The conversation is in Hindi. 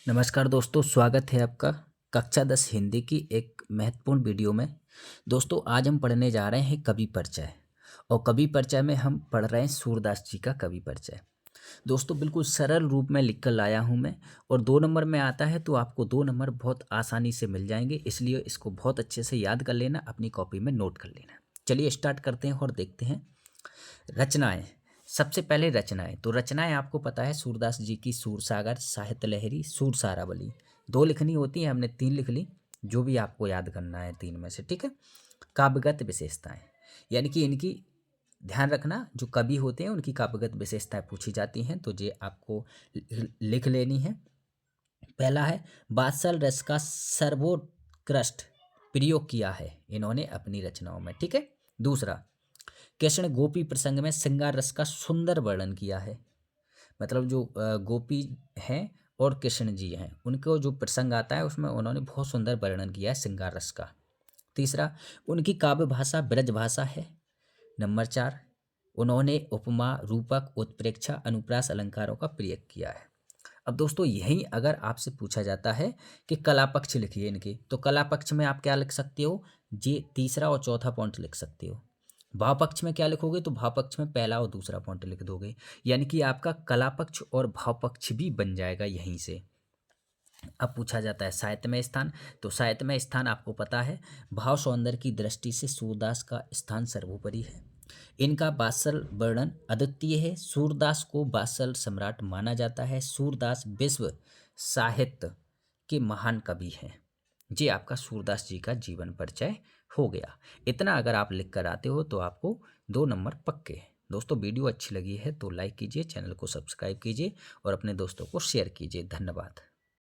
नमस्कार दोस्तों, स्वागत है आपका कक्षा 10 हिंदी की एक महत्वपूर्ण वीडियो में। दोस्तों, आज हम पढ़ने जा रहे हैं कवि परिचय। और कवि परिचय में हम पढ़ रहे हैं सूरदास जी का कवि परिचय। दोस्तों, बिल्कुल सरल रूप में लिख कर लाया हूँ मैं। और 2 नंबर में आता है तो आपको 2 नंबर बहुत आसानी से मिल जाएंगे, इसलिए इसको बहुत अच्छे से याद कर लेना, अपनी कॉपी में नोट कर लेना। चलिए स्टार्ट करते हैं और देखते हैं रचनाएं। सबसे पहले रचनाएं, तो रचनाएं आपको पता है सूरदास जी की सूरसागर, साहित्य लहरी, सूरसारावली। 2 लिखनी होती है, हमने 3 लिख ली। जो भी आपको याद करना है 3 में से, ठीक है। काव्यगत विशेषताएं, यानी कि इनकी ध्यान रखना, जो कवि होते हैं उनकी काव्यगत विशेषताएं पूछी जाती हैं, तो ये आपको लिख लेनी है। पहला है, वात्सल रस का सर्वोत्कृष्ट प्रयोग किया है इन्होंने अपनी रचनाओं में, ठीक है। दूसरा, कृष्ण गोपी प्रसंग में श्रृंगार रस का सुंदर वर्णन किया है। मतलब जो गोपी हैं और कृष्ण जी हैं, उनको जो प्रसंग आता है उसमें उन्होंने बहुत सुंदर वर्णन किया है श्रृंगार रस का। तीसरा, उनकी काव्य भाषा ब्रज भाषा है। नंबर 4, उन्होंने उपमा, रूपक, उत्प्रेक्षा, अनुप्रास अलंकारों का प्रयोग किया है। अब दोस्तों, यही अगर आपसे पूछा जाता है कि कला पक्ष लिखिए इनके, तो कला पक्ष में आप क्या लिख सकते हो, ये तीसरा और चौथा पॉइंट लिख सकते हो। भाव पक्ष में क्या लिखोगे, तो भाव पक्ष में पहला और दूसरा पॉइंट लिख दोगे, यानी कि आपका कला पक्ष और भाव पक्ष भी बन जाएगा यहीं से। अब पूछा जाता है साहित्यमय स्थान, तो साहित्यमय स्थान आपको पता है, भाव सौंदर्य की दृष्टि से सूरदास का स्थान सर्वोपरि है। इनका वात्सल वर्णन अद्वितीय है। सूरदास को वात्सल सम्राट माना जाता है। सूरदास विश्व साहित्य के महान कवि हैं। ये आपका सूरदास जी का जीवन परिचय हो गया। इतना अगर आप लिख कर आते हो तो आपको 2 नंबर पक्के हैं। दोस्तों, वीडियो अच्छी लगी है तो लाइक कीजिए, चैनल को सब्सक्राइब कीजिए और अपने दोस्तों को शेयर कीजिए। धन्यवाद।